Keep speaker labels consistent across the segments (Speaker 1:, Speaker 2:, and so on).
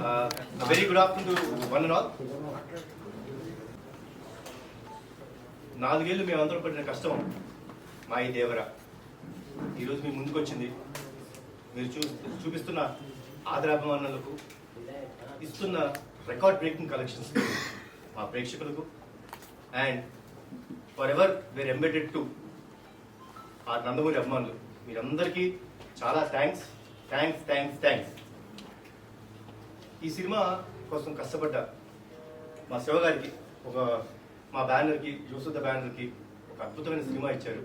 Speaker 1: A very good afternoon to one and all. నాలుగేళ్ళు మేము అందరూ పడిన కష్టం మా ఈ దేవరా ఈరోజు మీ ముందుకు వచ్చింది. మీరు చూపిస్తున్న ఆదరాభిమానులకు, ఇస్తున్న రికార్డ్ బ్రేకింగ్ కలెక్షన్స్ మా ప్రేక్షకులకు, and forever were embedded to ఆ నందమూరి అభిమానులు, మీరందరికీ చాలా థ్యాంక్స్ థ్యాంక్స్ థ్యాంక్స్ థ్యాంక్స్. ఈ సినిమా కోసం కష్టపడ్డ మా శివగారికి, మా బ్యానర్కి, జోసుద్ద బ్యానర్కి ఒక అద్భుతమైన సినిమా ఇచ్చారు.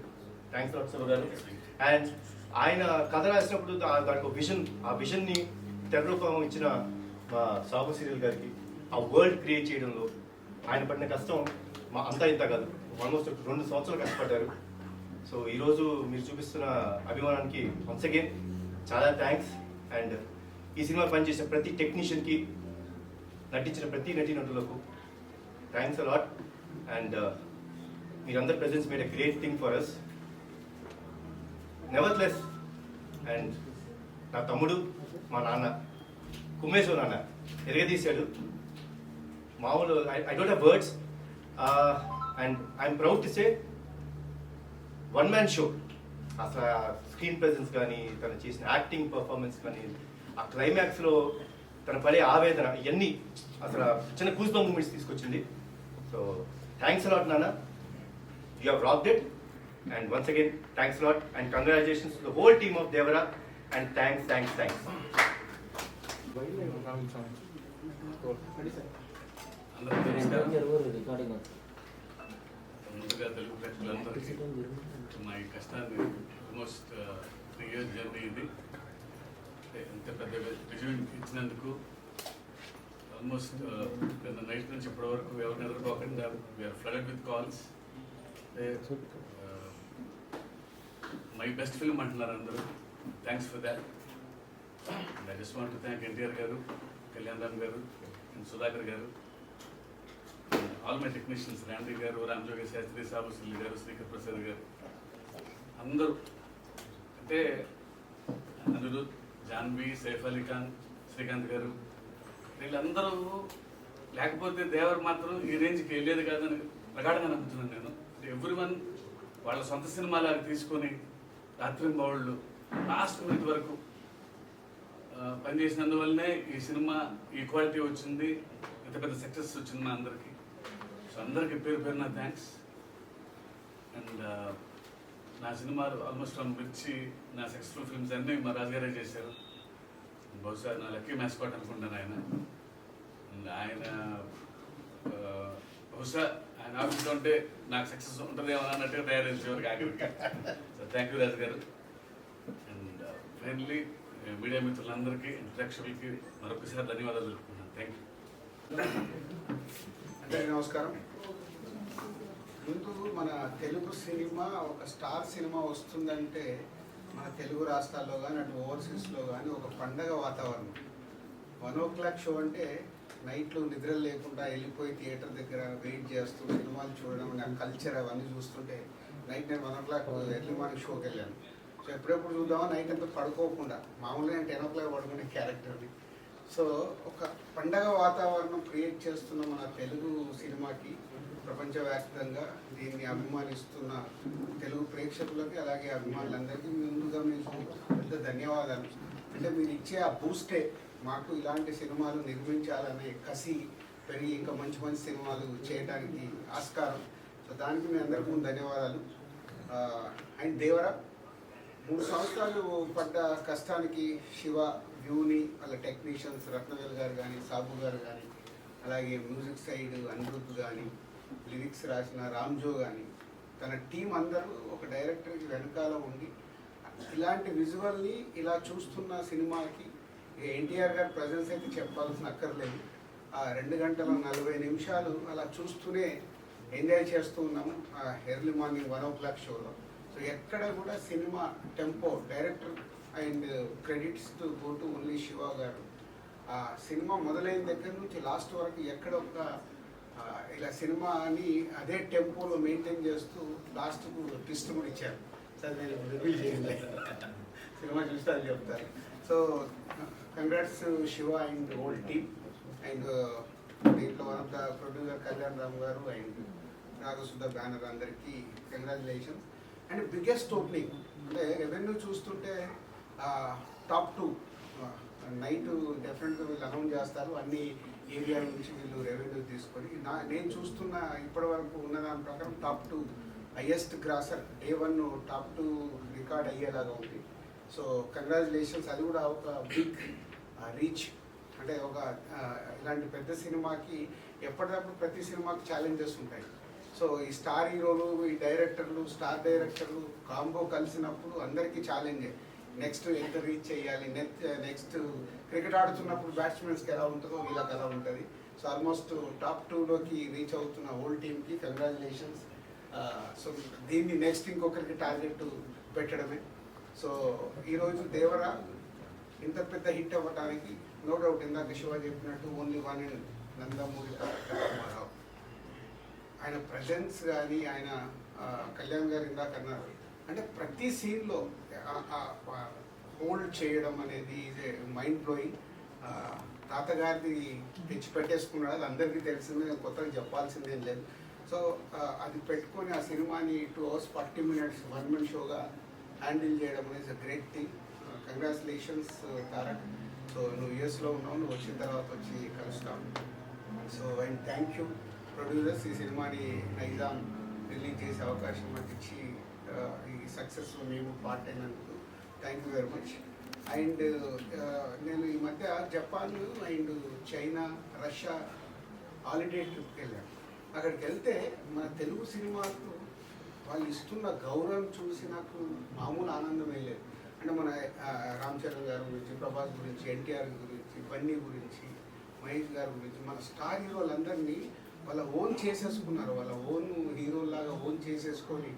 Speaker 1: థ్యాంక్స్ లాట్ శివ గారు. అండ్ ఆయన కథ రాసినప్పుడు దానికి విజన్, ఆ విజన్ని తెరరూపం ఇచ్చిన మా సాబు సీరియల్ గారికి, ఆ వరల్డ్ క్రియేట్ చేయడంలో ఆయన పడిన కష్టం మా అంతా ఇంత కాదు, ఆల్మోస్ట్ 2 సంవత్సరాలు కష్టపడ్డారు. సో ఈరోజు మీరు చూపిస్తున్న అభిమానానికి వన్స్ అగైన్ చాలా థ్యాంక్స్. అండ్ ఈ సినిమా పనిచేసిన ప్రతి టెక్నీషియన్కి, నటించిన ప్రతి నటీనటులకు థ్యాంక్స్ అ లాట్. అండ్ మీరందరి presence made a great thing for us. Nevertheless. And నా తమ్ముడు, మా నాన్న కుమ్మేశ్వర నాన్న ఎరగదీశాడు. మామూలు I don't have words. And I'm proud to say one man show. అసలు స్క్రీన్ ప్రెజెన్స్ కానీ, తను చేసిన యాక్టింగ్ పర్ఫార్మెన్స్ కానీ, ఆ క్లైమాక్స్లో తన పడే ఆవేదన, ఇవన్నీ అసలు చిన్న కూస్బం మూమెంట్స్ తీసుకొచ్చింది. సో థ్యాంక్స్ అలాట్ నాన్న, you have rocked it. And once again thanks a lot and congratulations to the whole team of Devara. And thanks thanks thanks.
Speaker 2: ముందుగా తెలుగు ప్రజలందరికీ మా ఈ కష్టాన్ని ఆల్మోస్ట్ 3 years జర్నీ ఇది. ఎంత పెద్ద విజయం ఇచ్చినందుకు ఆల్మోస్ట్ నైట్ నుంచి ఇప్పటి వరకు ఎవరిని ఎదుర్కోకుండా we are flooded with calls. My best film అంటున్నారు అందరూ. Thanks for that. I just want to thank NTR garu, Kalyan Ram గారు అండ్ సుధాకర్ గారు, ఆల్ మై టెక్నీషియన్స్, రాండీ గారు, రామజోగి శాస్త్రి, సాబు సిల్లి గారు, శ్రీకర్ ప్రసాద్ గారు, అందరూ. అంటే అనిరుద్, జాన్వి, సైఫ్ అలీ ఖాన్, శ్రీకాంత్ గారు, వీళ్ళందరూ లేకపోతే దేవర్ మాత్రం ఈ రేంజ్కి వెళ్ళేది కాదని ప్రగాఢంగా నమ్ముతున్నాను నేను. ఎవ్రీవన్ వాళ్ళ సొంత సినిమాలాగా తీసుకొని రాత్రింబవళ్ళు లాస్ట్ మినిట్ వరకు పనిచేసినందువల్లనే ఈ సినిమా ఈ క్వాలిటీ వచ్చింది, ఇంత పెద్ద సక్సెస్ వచ్చింది మా అందరికీ. సో అందరికీ పేరు పేరున థ్యాంక్స్. అండ్ నా సినిమాలు ఆల్మోస్ట్ మిర్చి, నా సక్సెస్ఫుల్ ఫిల్మ్స్ అన్నీ మా రాజుగారే చేశారు. బహుశా నా లక్కీ మ్యాస్కాట్ అనుకుంటాను ఆయన. అండ్ ఆయన బహుశా ఆయన ఆఫీస్లో ఉంటే నాకు సక్సెస్ ఉంటుందేమో అన్నట్టుగా తయారైంది చివరికి ఆఖరికి. సో థ్యాంక్ యూ రాజు గారు. అండ్ ఫైనల్లీ మీడియా మిత్రులందరికీ, ప్రేక్షకులకి మరొకసారి ధన్యవాదాలు తెలుపుతున్నాను. Thank you.
Speaker 3: అందరికీ నమస్కారం. ముందు మన తెలుగు సినిమా ఒక స్టార్ సినిమా వస్తుందంటే మన తెలుగు రాష్ట్రాల్లో కానీ అటు ఓవర్సీస్లో కానీ ఒక పండగ వాతావరణం. 1 o'clock షో అంటే నైట్లో నిద్రలు లేకుండా వెళ్ళిపోయి థియేటర్ దగ్గర వెయిట్ చేస్తూ సినిమాలు చూడడం, ఆ కల్చర్ అవన్నీ చూస్తుంటే నైట్ నేను 1 o'clock ఎర్లీ మార్నింగ్ షోకి వెళ్ళాను. సో ఎప్పుడెప్పుడు చూద్దామో నైట్ అంతా పడుకోకుండా, మామూలుగా నేను 10 o'clock పడుకునే క్యారెక్టర్ని. సో ఒక పండగ వాతావరణం క్రియేట్ చేస్తున్న మన తెలుగు సినిమాకి ప్రపంచవ్యాప్తంగా దీన్ని అభిమానిస్తున్న తెలుగు ప్రేక్షకులకి, అలాగే అభిమానులందరికీ ముందుగా మీకు పెద్ద ధన్యవాదాలు. అంటే మీరు ఇచ్చే ఆ బూస్టే మాకు ఇలాంటి సినిమాలు నిర్మించాలనే కసి పెరిగి ఇంకా మంచి మంచి సినిమాలు చేయడానికి ఆస్కారం. సో దానికి మీ అందరికీ ముందు ధన్యవాదాలు. అండ్ దేవరా 3 సంవత్సరాలు పడ్డ కష్టానికి శివ, వ్యూని, వాళ్ళ టెక్నీషియన్స్ రత్నవేల్ గారు కానీ, సాబు గారు కానీ, అలాగే మ్యూజిక్ సైడ్ అనిరుద్ కానీ, లిరిక్స్ రాసిన రామ్జో కానీ, తన టీం అందరూ ఒక డైరెక్టర్కి వెనకాల ఉండి ఇలాంటి విజువల్ని ఇలా చూస్తున్న సినిమాకి ఎన్టీఆర్ గారి ప్రజెన్స్ అయితే చెప్పాల్సిన అక్కర్లేదు. ఆ 2 గంటల 40 నిమిషాలు అలా చూస్తూనే ఎంజాయ్ చేస్తూ ఉన్నాము ఆ ఎర్లీ మార్నింగ్ 1 o'clock షోలో. సో ఎక్కడ కూడా cinema tempo, director and credits to go to only Shiva గారు. ఆ సినిమా మొదలైన దగ్గర నుంచి లాస్ట్ వరకు ఎక్కడ ఒక ఇలా సినిమాని అదే టెంపోలో మెయింటైన్ చేస్తూ లాస్ట్కు ట్విస్ట్ కూడా ఇచ్చారు. సార్ నేను రివీల్ చేయండి, సినిమా చూస్తే అది చెప్తారు. So congrats Shiva and whole team and దీంట్లో one of the producer Kalyan Ram గారు అండ్ నాగసుధ బ్యానర్ అందరికీ కంగ్రాచులేషన్స్. అండ్ బిగ్గెస్ట్ ఓపెనింగ్ అంటే రెవెన్యూ చూస్తుంటే టాప్ 2 నైట్ డెఫినెట్గా వీళ్ళు అనౌన్స్ చేస్తారు. అన్ని ఏరియాల నుంచి వీళ్ళు రెవెన్యూ తీసుకొని నేను చూస్తున్న ఇప్పటి వరకు ఉన్న దాని ప్రకారం top 2 highest grosser day 1 top 2 record అయ్యేలాగా ఉంది. So congratulations. అది కూడా ఒక బిగ్ రీచ్. అంటే ఒక ఇలాంటి పెద్ద సినిమాకి ఎప్పటికప్పుడు ప్రతి సినిమాకి ఛాలెంజెస్ ఉంటాయి. సో ఈ స్టార్ హీరోలు, ఈ డైరెక్టర్లు, స్టార్ డైరెక్టర్లు కాంబో కలిసినప్పుడు అందరికీ ఛాలెంజే. నెక్స్ట్ ఎంత రీచ్ చేయాలి, నెక్స్ట్ క్రికెట్ ఆడుతున్నప్పుడు బ్యాట్స్మెన్స్కి ఎలా ఉంటుందో వీళ్ళకి ఎలా ఉంటుంది. సో ఆల్మోస్ట్ టాప్ 2లోకి రీచ్ అవుతున్న హోల్ టీమ్కి కంగ్రాచులేషన్స్. సో దీన్ని నెక్స్ట్ ఇంకొకరికి టార్గెట్ పెట్టడమే. సో ఈరోజు దేవరా ఇంత పెద్ద హిట్ అవ్వడానికి నో డౌట్ ఇందాక శివ చెప్పినట్టు only one and Nandamuri Ramarao. ఆయన ప్రజెన్స్ కానీ ఆయన కళ్యాణ్ గారు ఇందాక అన్నారు అంటే ప్రతి సీన్లో హోల్డ్ చేయడం అనేది ఇది మైండ్ బ్లోయింగ్. తాతగారిది తెచ్చి పెట్టేసుకున్నాడు, అది అందరికీ తెలిసిందే, నేను కొత్తగా చెప్పాల్సిందేం లేదు. సో అది పెట్టుకొని ఆ సినిమాని 2 hours 40 minutes 1 man షోగా హ్యాండిల్ చేయడం అనేది a great thing. Congratulations Tarak. So నువ్వు యూఎస్లో ఉన్నావు, నువ్వు వచ్చిన తర్వాత వచ్చి కలుస్తాను. So and thank you producers, ఈ సినిమాని నైజాం రిలీజ్ చేసే అవకాశం మాకు ఇచ్చి ఈ సక్సెస్లో మేము పార్ట్ అయినందుకు thank you very much. And నేను ఈ మధ్య Japan and China, Russia holiday ట్రిప్కి వెళ్ళాను. అక్కడికి వెళ్తే మన తెలుగు సినిమాకు వాళ్ళు ఇస్తున్న గౌరవం చూసి నాకు మామూలు ఆనందమే లేదు. అంటే మన రామ్ చరణ్ గారి గురించి, ప్రభాస్ గురించి, ఎన్టీఆర్ గురించి, బన్నీ గురించి, మహేష్ గారి గురించి, మన స్టార్ హీరోలందరినీ వాళ్ళ ఓన్ చేసేసుకున్నారు. వాళ్ళ ఓన్ హీరోలాగా ఓన్ చేసేసుకొని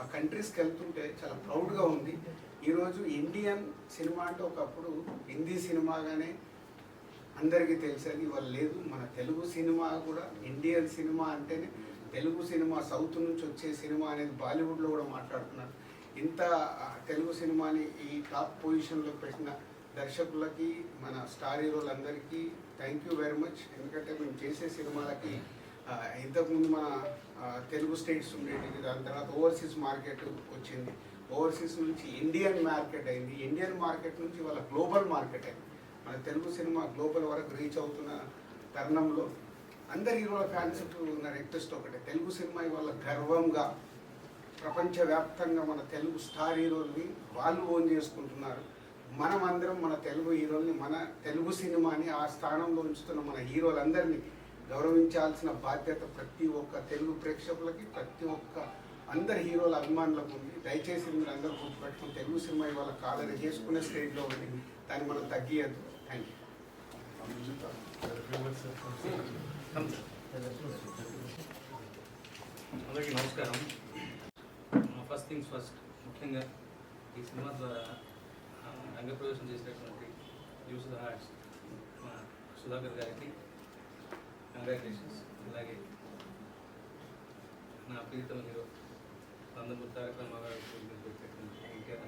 Speaker 3: ఆ కంట్రీస్కి వెళ్తుంటే చాలా ప్రౌడ్గా ఉంది. ఈరోజు ఇండియన్ సినిమా అంటే ఒకప్పుడు హిందీ సినిమాగానే అందరికీ తెలిసేది, ఇవాళ లేదు. మన తెలుగు సినిమా కూడా ఇండియన్ సినిమా అంటేనే తెలుగు సినిమా, సౌత్ నుంచి వచ్చే సినిమా అనేది బాలీవుడ్లో కూడా మాట్లాడుతున్నారు. ఇంత తెలుగు సినిమాని ఈ టాప్ పొజిషన్లో పెట్టిన దర్శకులకి, మన స్టార్ హీరోలందరికీ థ్యాంక్ యూ వెరీ మచ్. ఎందుకంటే మేము చేసే సినిమాలకి ఇంతకుముందు మన తెలుగు స్టేట్స్ ఉండేవి, దాని తర్వాత ఓవర్సీస్ మార్కెట్ వచ్చింది, ఓవర్సీస్ నుంచి ఇండియన్ మార్కెట్ అయింది, ఇండియన్ మార్కెట్ నుంచి వాళ్ళ గ్లోబల్ మార్కెట్ అయింది. మన తెలుగు సినిమా గ్లోబల్ వరకు రీచ్ అవుతున్న తరుణంలో అందరి హీరోల ఫ్యాన్స్ ఉన్న రిక్వెస్ట్ ఒకటే, తెలుగు సినిమా ఇవాళ గర్వంగా ప్రపంచవ్యాప్తంగా మన తెలుగు స్టార్ హీరోల్ని వాళ్ళు ఓన్ చేసుకుంటున్నారు. మనం అందరం మన తెలుగు హీరోల్ని, మన తెలుగు సినిమాని ఆ స్థానంలో ఉంచుతున్న మన హీరోలందరినీ గౌరవించాల్సిన బాధ్యత ప్రతి ఒక్క తెలుగు ప్రేక్షకులకి, ప్రతి ఒక్క అందరి హీరోల అభిమానులకు ఉంది. దయచేసి మీరు అందరూ గుర్తుపెట్టుకుని తెలుగు సినిమా ఇవాళ కాలరీ చేసుకునే స్టేజ్లో ఉంది, దాన్ని మనం తగ్గియద్దు. Thank you.
Speaker 4: అందరికీ నమస్కారం. ఫస్ట్ థింగ్స్ ఫస్ట్, ముఖ్యంగా ఈ సినిమా ద్వారా రంగప్రవేశం చేసినటువంటి యూస్ ద హార్ట్స్ సుధాకర్ గారికి కంగ్రాచులేషన్స్. అలాగే నా ప్రీతం హీరో నందమూరి తారక రామారావు పెట్టినటువంటి ఎన్టీఆర్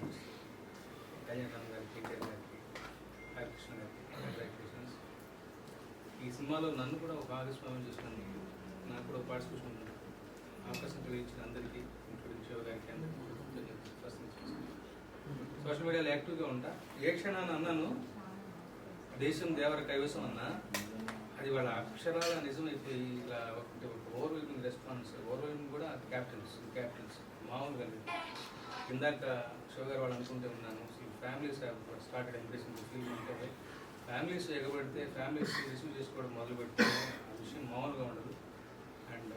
Speaker 4: కళ్యాణ్ గారికి, ఎన్టీఆర్ గారికి, హరికృష్ణ గారికి కంగ్రాచులేషన్స్. ఈ సినిమాలో నన్ను కూడా ఒక భాగస్వామ్యం చేసుకున్నందుకు, నాకు కూడా పార్టిసిపేషన్ అవకాశం కలిగించిన అందరికీ, ఇంక్లూడింగ్ శివ గారికి అందరికీ ఫస్ట్ సోషల్ మీడియాలో యాక్టివ్గా ఉంటా. ఏ క్షణాన్ని అన్నాను దేశం దేవర కైవసం అన్నా, అది వాళ్ళ అక్షరాల నిజమైపోయి ఇలా ఒక ఓవర్వెల్మింగ్ రెస్పాన్స్. ఓవర్వెల్మింగ్ కూడా క్యాప్టెన్స్ మామూలుగా లేదు. ఇందాక శివ గారు వాళ్ళు అనుకుంటూ ఉన్నాను, ఫ్యామిలీస్ స్టార్టెడ్ ఎంప్రెసింగ్ ఫీల్ అంటే ఫ్యామిలీస్ ఎగబడితే, ఫ్యామిలీస్ రిసీవ్ చేసుకోవడం మొదలు పెడితే ఆ విషయం మామూలుగా ఉండదు. And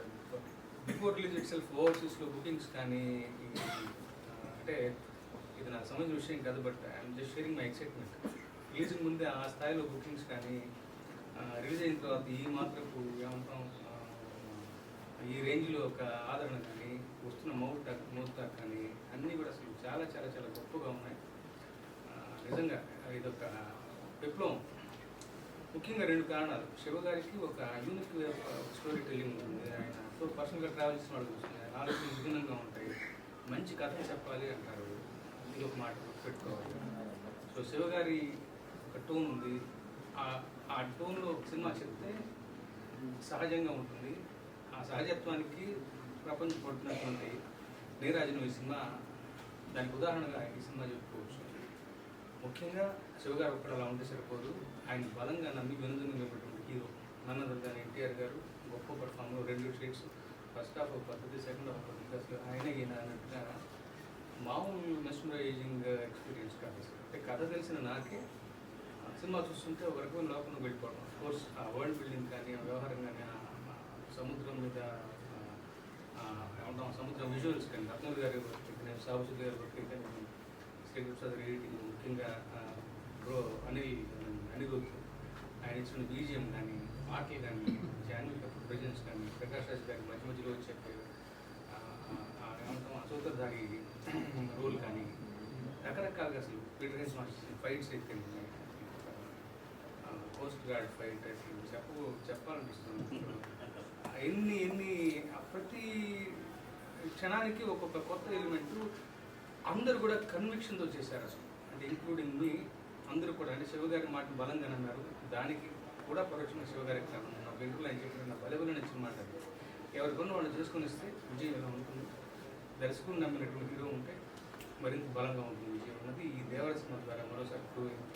Speaker 4: before release itself ఓవర్సీస్లో బుకింగ్స్ కానీ, అంటే ఇది నాకు సంబంధించిన విషయం కాదు, but I'm just sharing my excitement. Release ముందే ఆ స్థాయిలో బుకింగ్స్ కానీ, రిలీజ్ అయిన తర్వాత ఈ మాత్రపు ఏమంటాం ఈ రేంజ్లో ఒక ఆదరణ కానీ, వస్తున్న మౌతాక్ కానీ అన్నీ కూడా అసలు చాలా చాలా చాలా గొప్పగా ఉన్నాయి. నిజంగా ఇదొక విప్లవం. ముఖ్యంగా 2 కారణాలు. శివ గారికి ఒక యూనిక్ స్టోరీ టెల్లింగ్ ఉంటుంది. ఆయన పర్సనల్గా ట్రావెల్ చేసిన వాళ్ళు చూస్తుంది, ఆయన ఆలోచనలు విభిన్నంగా ఉంటాయి. మంచి కథ చెప్పాలి అంటారు, ఇది ఒక మాట పెట్టుకోవాలి. సో శివ గారి ఒక టోన్ ఉంది, ఆ టోన్లో సినిమా చెప్తే సహజంగా ఉంటుంది. ఆ సహజత్వానికి ప్రపంచం పడుతున్నటువంటి నీరాజను ఈ సినిమా దానికి ఉదాహరణగా ఈ సినిమా చెప్పుకోవచ్చు. ముఖ్యంగా శివగారు ఒక్కడ అలా ఉంటే సరిపోదు, ఆయన బలంగా నమ్మి వెనుదనుకున్నటువంటి హీరో నన్నదర్ ఎన్టీఆర్ గారు గొప్ప పర్ఫామ్లో 2 షేడ్స్, ఫస్ట్ హాఫ్ ఒక పద్ధతి, సెకండ్ హాఫ్ పద్ధతి, అసలు ఆయనే ఈయన అన్నట్టుగా మామూలు మెస్మరైజింగ్ ఎక్స్పీరియన్స్ కాదు అసలు. అంటే కథ తెలిసిన నాకే సినిమా చూస్తుంటే ఒక రకమైన లోపల వెళ్ళిపోవడం. కోర్స్ ఆ వరల్డ్ బిల్డింగ్ కానీ, ఆ వ్యవహారం కానీ, సముద్రం మీద ఏమంటాం సముద్రం విజువల్స్ కానీ, రత్నూరు గారి వర్క్ కానీ, సాబుసుద్ది గారి వర్క్ కానీ, శ్రీకృష్ణ ఎడిటింగ్, ముఖ్యంగా అనిరుద్ధ్ ఆయన ఇచ్చిన బీజిఎం కానీ, పాటలు కానీ, జాన్వీ కపూర్ ప్రజెన్స్ కానీ, ప్రకాష్ రాజ్ గారి మధ్య మధ్యలో వచ్చే ఏమంటాం అసూతధారి రోల్ కానీ, రకరకాలుగా అసలు పీటర్ హెస్ మాస్టర్ ఫైట్స్ అయితే కోస్ట్ గార్డ్ ఫైట్ అసలు చెప్పాలనిపిస్తుంది. ఎన్ని ప్రతి క్షణానికి ఒక్కొక్క కొత్త ఎలిమెంట్ అందరూ కూడా కన్విక్షన్తో చేశారు అసలు. అంటే ఇంక్లూడింగ్ మీ అందరూ కూడా, అంటే శివగారి మాటను బలంగా నమ్మారు. దానికి కూడా పరోక్షంగా శివగారికి కారణం. నా ఇంటర్వ్యూలో ఆయన చెప్పిన బలబల నచ్చిన మాట అది. ఎవరి పనులు వాళ్ళు చేసుకొని ఇస్తే విజయం ఎలా ఉంటుంది, దర్శకులు నమ్మినటువంటి హీరో ఉంటే మరింత బలంగా ఉంటుంది విజయం అన్నది ఈ దేవర సినిమా ద్వారా మరోసారి ప్రూవ్ అయింది.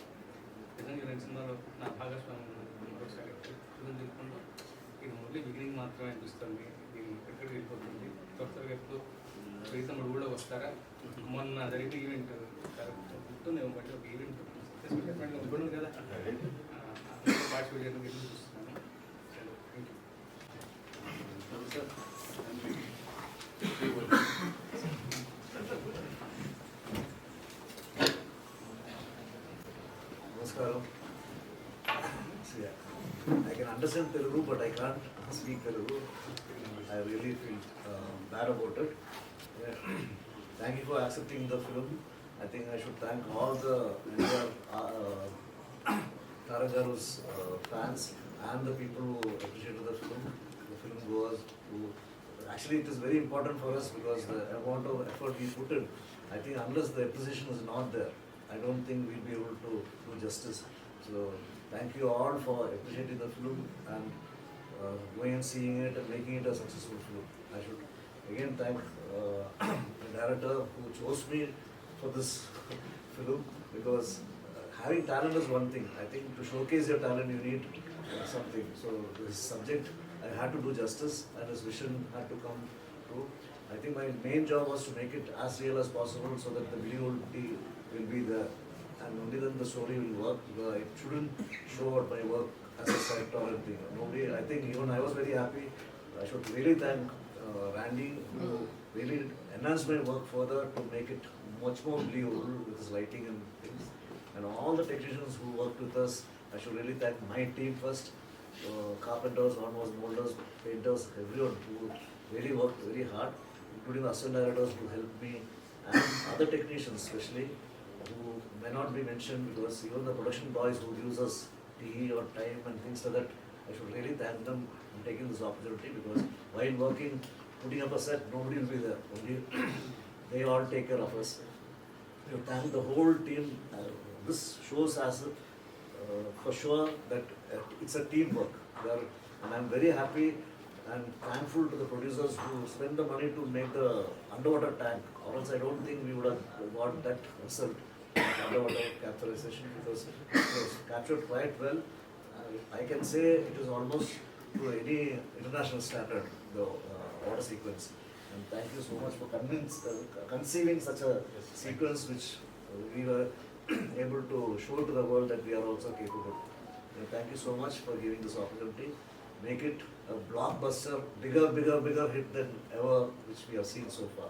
Speaker 4: నిజంగా నేను సినిమాలో నా భాగస్వామ్యం మరోసారి ప్రూవ్ చేసుకుంటూ ఇది ఓన్లీ బిగినింగ్ మాత్రమే అనిపిస్తుంది. ఇది ఎక్కడికి వెళ్ళిపోతుంది. త్వరగా ఎప్పుడు ప్రీతముడు కూడా వస్తారా? మొన్న జరిగిన ఈవెంట్ గుర్తుంది బట్టి ఒక ఈవెంట్ ఉంటుంది కదా, పార్టిసిపేట్ చేయడం చూస్తున్నాను. Thank you.
Speaker 5: Namaskaram. See, I can understand Telugu, but I can't speak Telugu. I really feel bad about it. Thank you for accepting the film. I think I should thank all the Taragaru's fans and the people who appreciated the film goers who actually it is very important for us because the amount of effort we put in, I think unless the appreciation is not there, I don't think we'll be able to do justice. So thank you all for appreciating the film and going and seeing it and making it a successful film. I should again thank the director who chose me for this film because having talent is one thing. I think to showcase your talent you need something. So this subject I had to do justice and his vision had to come true. I think my main job was to make it as real as possible so that the believability will be there and only then the story will work. It shouldn't show out my work as a side or anything. Nobody, I think even I was very happy. I should really thank Randy who really enhanced my work further to make it much more believable with his lighting and things. And all the technicians who worked with us, I should really thank my team first. Carpenters, lawnmowers, molders, painters, everyone who really worked very hard, including the assistant directors who helped me and other technicians especially who may not be mentioned because even the production boys who use us tea or time and things like that, I should really thank them for taking this opportunity because while working, putting up a set, nobody will be there. Only they all take care of us. You thank the whole team. This shows us for sure that it's a teamwork. And I'm very happy and thankful to the producers who spent the money to make the underwater tank. Or else I don't think we would have got that result, underwater capitalization, because it was captured quite well. I can say it is almost to any international standard, the water sequence. And thank you so much for conceiving such a sequence which we were able to show to the world that we are also capable. Thank you so much for giving this opportunity. Make it a blockbuster, bigger hit than ever which we have seen so far.